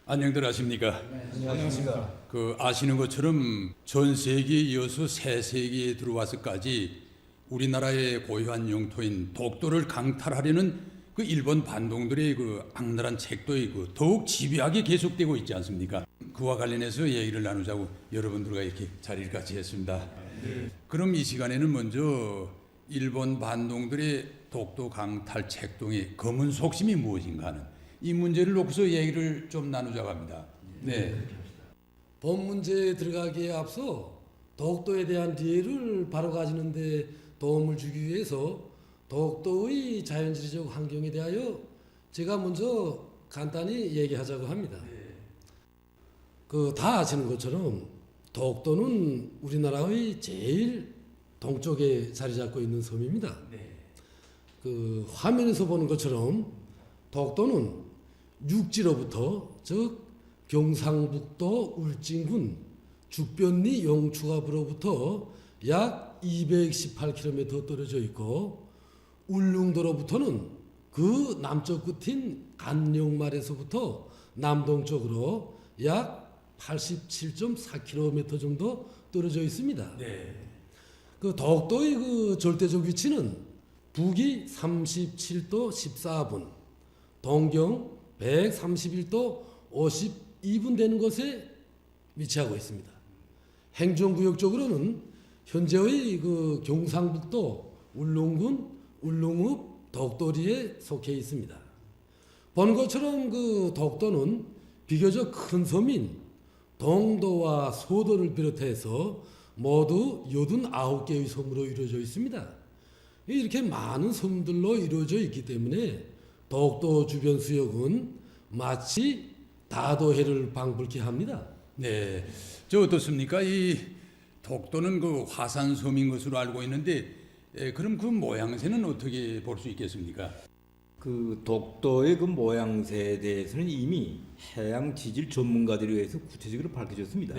안녕들 하십니까? 네, 안녕하십니까. 아시는 것처럼 전 세계에 이어서 새 세계에 들어와서까지 우리나라의 고유한 영토인 독도를 강탈하려는 그 일본 반동들의 그 악랄한 책도에 더욱 집요하게 계속되고 있지 않습니까? 그와 관련해서 얘기를 나누자고 여러분들과 이렇게 자리를 같이 했습니다. 그럼 이 시간에는 먼저 일본 반동들의 독도 강탈 책동의 검은 속심이 무엇인가 하는 이 문제를 놓고서 얘기를 좀 나누자고 합니다. 네. 본 문제에 들어가기에 앞서 독도에 대한 이해를 바로 가지는 데 도움을 주기 위해서 독도의 자연지리적 환경에 대하여 제가 먼저 간단히 얘기하자고 합니다. 다 아시는 것처럼 독도는 우리나라의 제일 동쪽에 자리 잡고 있는 섬입니다. 화면에서 보는 것처럼 독도는 육지로부터 즉 경상북도 울진군 죽변리 용추갑으로부터 약 218km 떨어져 있고 울릉도로부터는 그 남쪽 끝인 간룡말에서부터 남동쪽으로 약 87.4km 정도 떨어져 있습니다. 그 독도의 그 절대적 위치는 북위 37도 14분, 동경 131도 52분 되는 곳에 위치하고 있습니다. 행정구역적으로는 현재의 그 경상북도 울릉군 울릉읍 독도리에 속해 있습니다. 본 것처럼 그 독도는 비교적 큰 섬인 동도와 소도를 비롯해서 모두 89개의 섬으로 이루어져 있습니다. 이렇게 많은 섬들로 이루어져 있기 때문에 독도 주변 수역은 마치 다도해를 방불케 합니다. 네. 저 어떻습니까? 이 독도는 그 화산섬인 것으로 알고 있는데 그럼 그 모양새는 어떻게 볼 수 있겠습니까? 그 독도의 그 모양새에 대해서는 이미 해양 지질 전문가들에 의해서 구체적으로 밝혀졌습니다.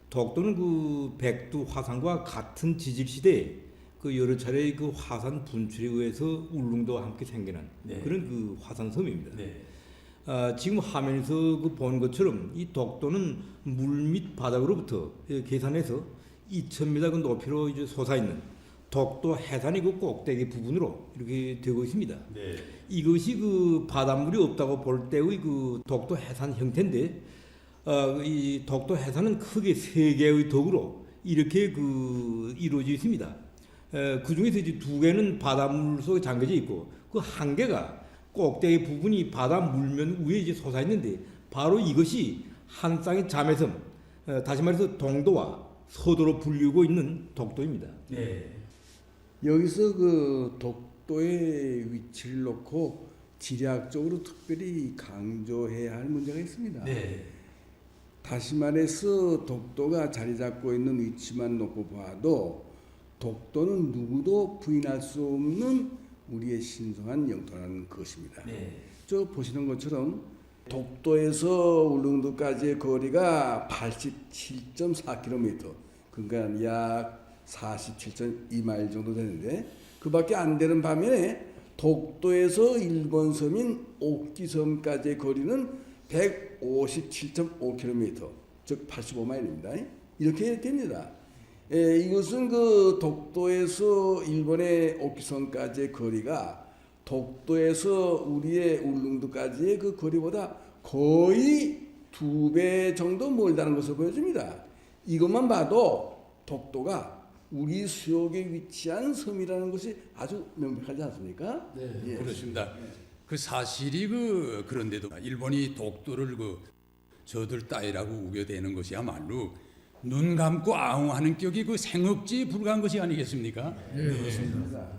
독도는 그 백두 화산과 같은 지질 시대에 그 여러 차례 그 화산 분출에 의해서 울릉도와 함께 생겨난 그런 그 화산섬입니다. 지금 화면에서 그 본 것처럼 이 독도는 물 밑 바닥으로부터 계산해서 2,000m 그 높이로 이제 솟아 있는 독도 해산의 그 꼭대기 부분으로 이렇게 되고 있습니다. 이것이 그 바닷물이 없다고 볼 때의 그 독도 해산 형태인데, 이 독도 해산은 크게 세 개의 덕으로 이렇게 그 이루어져 있습니다. 그 중에서 이제 두 개는 바닷물 속에 잠겨져 있고, 그 한 개가 꼭대기 부분이 바다 물면 위에 이제 솟아 있는데, 바로 이것이 한 쌍의 자매섬, 다시 말해서 동도와 서도로 불리고 있는 독도입니다. 여기서 그 독도의 위치를 놓고 지리학적으로 특별히 강조해야 할 문제가 있습니다. 다시 말해서 독도가 자리 잡고 있는 위치만 놓고 봐도 독도는 누구도 부인할 수 없는 우리의 신성한 영토라는 것입니다. 저 보시는 것처럼 독도에서 울릉도까지의 거리가 87.4km, 그러니까 약 47.2마일 정도 되는데, 그 밖에 안 되는 반면에 독도에서 일본 섬인 옥기섬까지의 거리는 157.5km, 즉 85마일입니다. 이렇게 됩니다. 이것은 그 독도에서 일본의 옥기섬까지의 거리가 독도에서 우리의 울릉도까지의 그 거리보다 거의 2배 정도 멀다는 것을 보여줍니다. 이것만 봐도 독도가 우리 수역에 위치한 섬이라는 것이 아주 명백하지 않습니까? 그렇습니다. 그 사실이 그런데도 일본이 독도를 저들 따위라고 우겨대는 것이야말로 눈 감고 아웅하는 격이 생업지에 불과한 것이 아니겠습니까? 그렇습니다.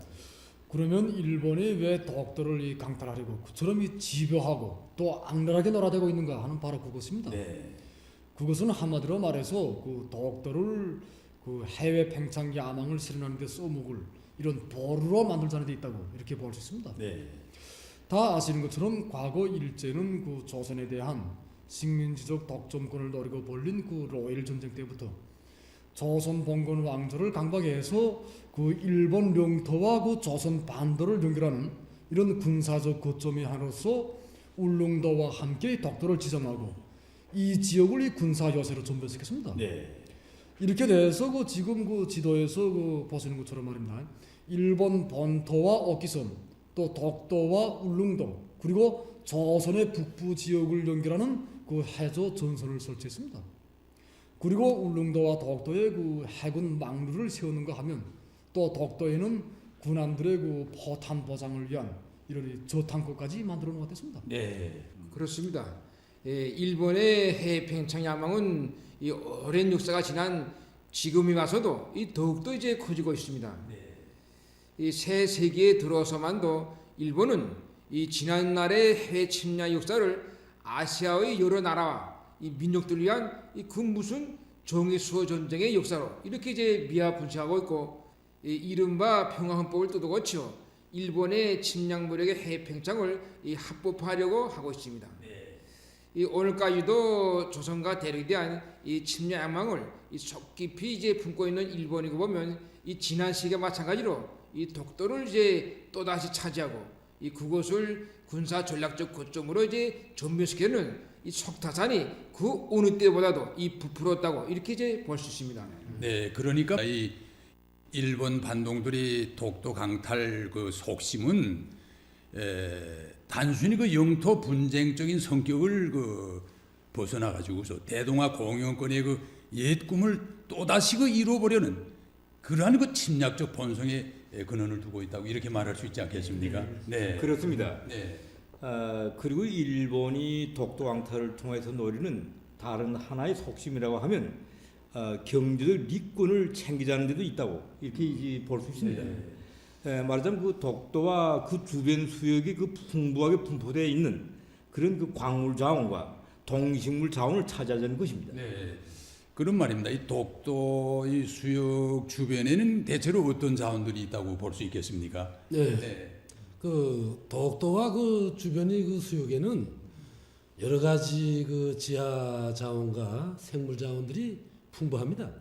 그러면 일본이 왜 독도를 강탈하려고 그처럼 집요하고 또 악랄하게 놀아대고 있는가 하는 바로 그것입니다. 그것은 한마디로 말해서 그 독도를 그 해외 팽창 야망을 실현하는 데 써먹을 이런 보루로 만들자는 데 있다고 이렇게 볼 수 있습니다. 다 아시는 것처럼 과거 일제는 그 조선에 대한 식민지적 독점권을 노리고 벌린 그 로일 전쟁 때부터 조선 봉건 왕조를 강박해서 그 일본 영토와 그 조선 반도를 연결하는 이런 군사적 거점이 하나로서 울릉도와 함께 독도를 지정하고 이 지역을 이 군사 요새로 전배시켰습니다. 네. 이렇게 돼서 그 지금 그 지도에서 그 보시는 것처럼 말입니다. 일본 본토와 오키섬, 또 독도와 울릉도, 그리고 조선의 북부 지역을 연결하는 그 해저 전선을 설치했습니다. 그리고 울릉도와 독도에 그 해군 막루를 세우는가 하면 또 독도에는 군함들의 그 포탄 보장을 위한 이런 저탄고까지 만들어 놓았습니다. 네. 그렇습니다. 일본의 해평창 야망은 이 오랜 역사가 지난 지금이 와서도 이 더욱더 이제 커지고 있습니다. 이 새 세기에 들어서만도 일본은 이 지난날의 해외 침략 역사를 아시아의 여러 나라와 이 민족들을 위한 이 그 무슨 정의수호 전쟁의 역사로 이렇게 이제 미화분석하고 있고, 이 이른바 평화헌법을 뜯어고쳐 일본의 침략 무력의 해평창을 이 합법화하려고 하고 있습니다. 이 오늘까지도 조선과 대륙에 대한 이 침략 야망을 이 속 깊이 이제 품고 있는 일본이고 보면 이 지난 시기와 마찬가지로 이 독도를 이제 또 다시 차지하고 이 그곳을 군사 전략적 거점으로 이제 전면시키는 이 속타산이 그 어느 때보다도 이 부풀었다고 이렇게 이제 볼 수 있습니다. 네, 그러니까 이 일본 반동들이 독도 강탈 그 속심은 단순히 그 영토 분쟁적인 성격을 그 벗어나 가지고서 대동아 공영권의 그 옛 꿈을 또 다시 그 이루어보려는 그러한 그 침략적 본성에 근원을 두고 있다고 이렇게 말할 수 있지 않겠습니까? 네, 그렇습니다. 네, 그리고 일본이 독도 강탈을 통해서 노리는 다른 하나의 속심이라고 하면 경제적 리권을 챙기자는 데도 있다고 이렇게 볼 수 있습니다. 말하자면 그 독도와 그 주변 수역이 그 풍부하게 분포되어 있는 그런 그 광물 자원과 동식물 자원을 차지하자는 것입니다. 네. 그런 말입니다. 이 독도 이 수역 주변에는 대체로 어떤 자원들이 있다고 볼 수 있겠습니까? 네. 네. 그 독도와 그 주변의 그 수역에는 여러 가지 그 지하 자원과 생물 자원들이 풍부합니다.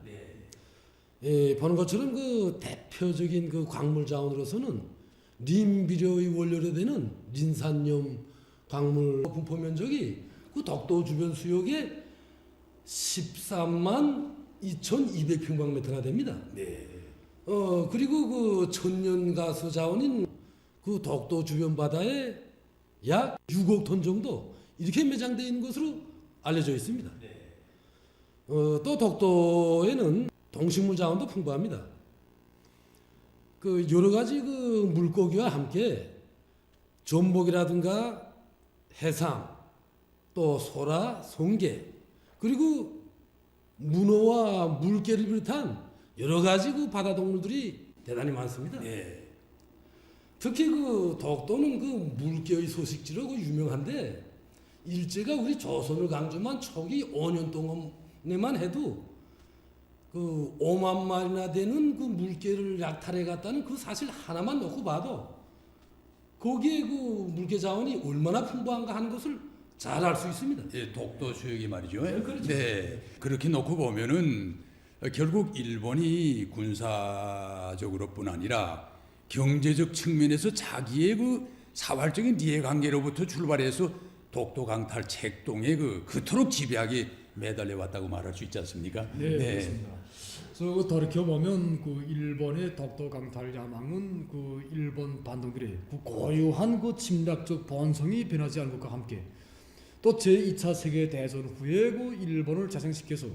예, 보는 것처럼 그 대표적인 그 광물 자원으로서는 린비료의 원료로 되는 린산염 광물 분포 면적이 그 독도 주변 수역에 13만 2,200평방미터가 됩니다. 그리고 그 천연 가스 자원인 그 독도 주변 바다에 약 6억 톤 정도 이렇게 매장되어 있는 것으로 알려져 있습니다. 또 독도에는 동식물 자원도 풍부합니다. 그 여러 가지 그 물고기와 함께 전복이라든가 해삼, 또 소라, 송게, 그리고 문어와 물개를 비롯한 여러 가지 그 바다 동물들이 대단히 많습니다. 특히 그 독도는 그 물개의 소식지로 그 유명한데 일제가 우리 조선을 강점한 초기 5년 동안에만 해도 그 5만 마리나 되는 그 물개를 약탈해 갔다는 그 사실 하나만 놓고 봐도 거기에 그 물개 자원이 얼마나 풍부한가 하는 것을 잘 알 수 있습니다. 예, 독도 수역이 말이죠. 그렇죠. 네, 그렇게 놓고 보면은 결국 일본이 군사적으로뿐 아니라 경제적 측면에서 자기의 그 사활적인 이해관계로부터 출발해서 독도 강탈 책동에 그 그토록 집요하게 매달려 왔다고 말할 수 있지 않습니까? 네, 그렇습니다. 그래서 그 돌이켜 보면 그 일본의 독도 강탈 야망은 그 일본 반동들의 그 고유한 그 침략적 본성이 변하지 않은 것과 함께 또 제2차 세계 대전 후에 그 일본을 재생시켜서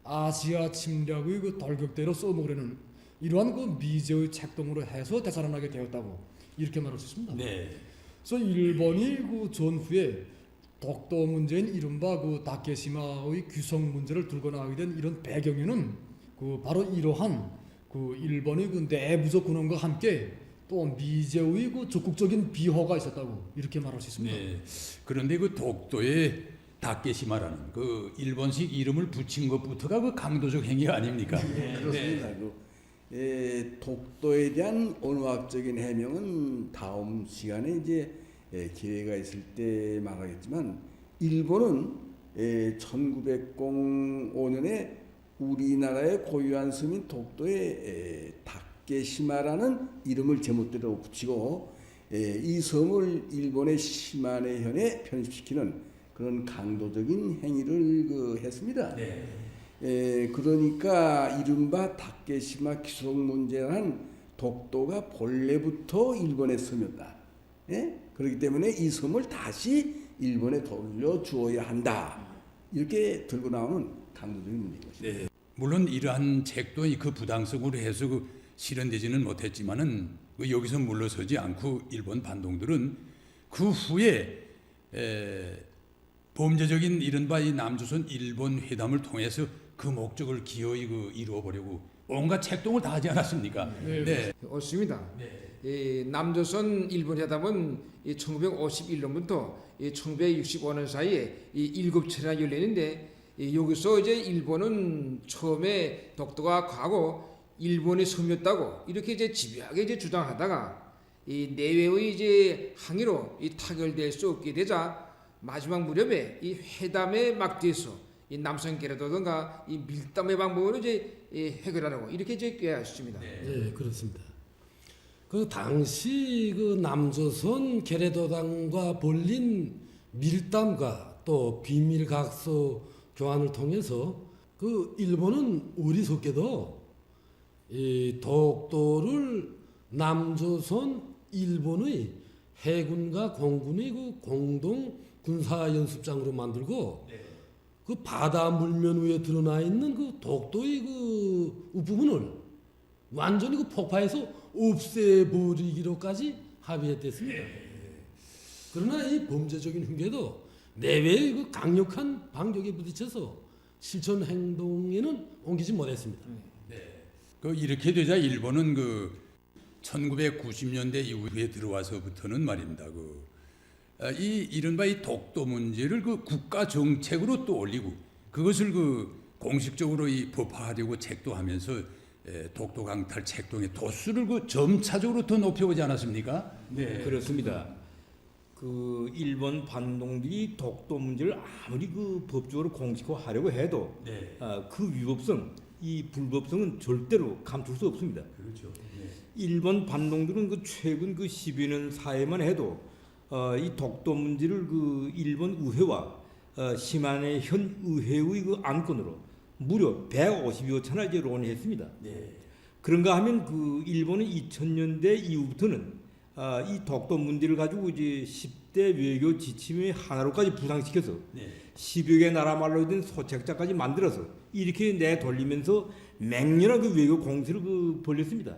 아시아 침략의 그 돌격대로 써먹으려는 이러한 그 미제의 책동으로 해서 되살아나게 되었다고 이렇게 말할 수 있습니다. 네. 그래서 일본이 그 전후에 독도 문제인 이른바 그 다케시마의 규성 문제를 들고 나오게 된 이런 배경에는 그 바로 이러한 그 일본의 그 내부적 근원과 함께 또 미제의 그 적극적인 비호가 있었다고 이렇게 말할 수 있습니다. 네. 그런데 그 독도에 다케시마라는 그 일본식 이름을 붙인 것부터가 그 강도적 행위가 아닙니까? 그렇습니다. 독도에 대한 언어학적인 해명은 다음 시간에 이제 기회가 있을 때 말하겠지만 일본은 1905년에 우리나라의 고유한 섬인 독도에 다케시마라는 이름을 제멋대로 붙이고 이 섬을 일본의 시마네현에 편입시키는 그런 강도적인 행위를 했습니다. 그러니까 이른바 다케시마 귀속 문제란 독도가 본래부터 일본의 섬이었다. 그렇기 때문에 이 섬을 다시 일본에 돌려주어야 한다. 이렇게 들고 나오는 강도적인 문제인 것입니다. 물론 이러한 책도 그 부당성으로 해서 실현되지는 못했지만은 여기서 물러서지 않고 일본 반동들은 그 후에 범죄적인 이른바 이 남조선 일본 회담을 통해서 그 목적을 기어이 이루어 보려고 온갖 책동을 다 하지 않았습니까? 네. 옳습니다. 이 남조선 일본 회담은 1951년부터 1965년 사이에 이 7차례나 열리는데 여기서 이제 일본은 처음에 독도가 과거 일본의 섬이었다고 이렇게 이제 집요하게 이제 주장하다가 이 내외의 이제 항의로 이 타결될 수 없게 되자 마지막 무렵에 이 회담의 막뒤에서 이 남선계라든가 이 밀담의 방법으로 이제 해결하라고 이렇게 이제 꾀하셨습니다. 네, 그렇습니다. 그 당시 그 남조선 게레도당과 벌린 밀담과 또 비밀 각서 교환을 통해서 그 일본은 어리석게도 이 독도를 남조선 일본의 해군과 공군의 그 공동 군사 연습장으로 만들고 그 바다 물면 위에 드러나 있는 그 독도의 그 부분을 완전히 그 폭파해서 없애버리기로까지 합의했댔습니다. 그러나 이 범죄적인 흉계도 내외의 그 강력한 반격에 부딪혀서 실천 행동에는 옮기지 못했습니다. 이렇게 되자 일본은 1990년대 이후에 들어와서부터는 말입니다. 이 이른바 이 독도 문제를 국가 정책으로 또 올리고 그것을 공식적으로 이 법화하려고 책도 하면서 독도 강탈 책동의 도수를 점차적으로 더 높여오지 않았습니까? 네, 그렇습니다. 그 일본 반동들이 독도 문제를 아무리 법적으로 공식화하려고 해도 그 위법성, 이 불법성은 절대로 감출 수 없습니다. 그렇죠. 일본 반동들은 최근 10여 년 사이만 해도 이 독도 문제를 일본 의회와 시마네 현 의회의 안건으로 무려 150여 차나 이제 논의했습니다. 그런가 하면 일본은 2000년대 이후부터는 이 독도 문제를 가지고 이제 10대 외교 지침의 하나로까지 부상시켜서 10여 개 나라 말로 된 소책자까지 만들어서 이렇게 내돌리면서 맹렬한 외교 공세를 벌였습니다.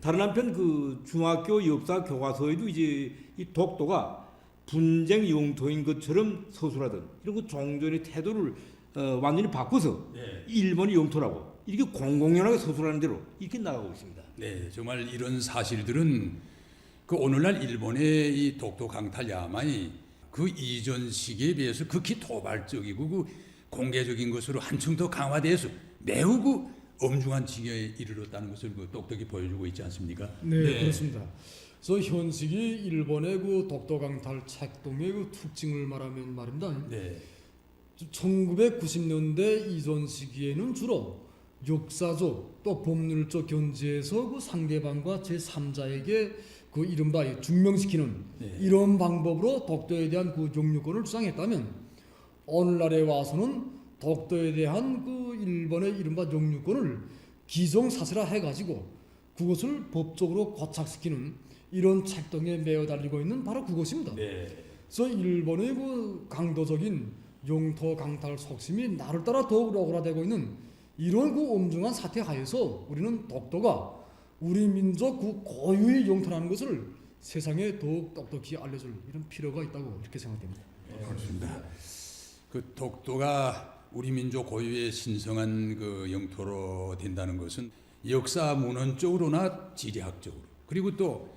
다른 한편 중학교 역사 교과서에도 이제 이 독도가 분쟁 영토인 것처럼 서술하던 이런 종전의 태도를 완전히 바꿔서 일본이 영토라고 이렇게 공공연하게 서술하는 대로 이렇게 나가고 있습니다. 네, 정말 이런 사실들은 오늘날 일본의 이 독도 강탈 야만이 이전 시기에 비해서 극히 도발적이고 공개적인 것으로 한층 더 강화돼서 매우 엄중한 지경에 이르렀다는 것을 똑똑히 보여주고 있지 않습니까? 네, 그렇습니다. 그래서 현식이 일본의 독도 강탈 책동의 특징을 말하면 말입니다. 1990년대 이전 시기에는 주로 역사적 또 법률적 견지에서 상대방과 제3자에게 이른바 증명시키는 이런 방법으로 독도에 대한 영유권을 주장했다면 오늘날에 와서는 독도에 대한 일본의 이른바 영유권을 기정사실화 해가지고 그것을 법적으로 고착시키는 이런 책동에 매어 달리고 있는 바로 그것입니다. 그래서 일본의 강도적인 영토 강탈 속심이 날을 따라 더욱 오그라들고 있는 이런 엄중한 사태 하에서 우리는 독도가 우리 민족 고유의 영토라는 것을 세상에 더욱 똑똑히 알려줄 이런 필요가 있다고 이렇게 생각됩니다. 그렇습니다. 독도가 우리 민족 고유의 신성한 영토로 된다는 것은 역사 문헌적으로나 지리학적으로 그리고 또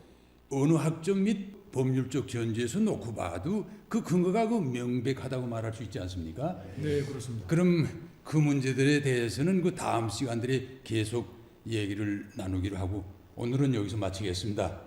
언어학적 및 법률적 전제에서 놓고 봐도 그 근거가 명백하다고 말할 수 있지 않습니까? 네, 그렇습니다. 그럼 그 문제들에 대해서는 다음 시간들에 계속 얘기를 나누기로 하고 오늘은 여기서 마치겠습니다.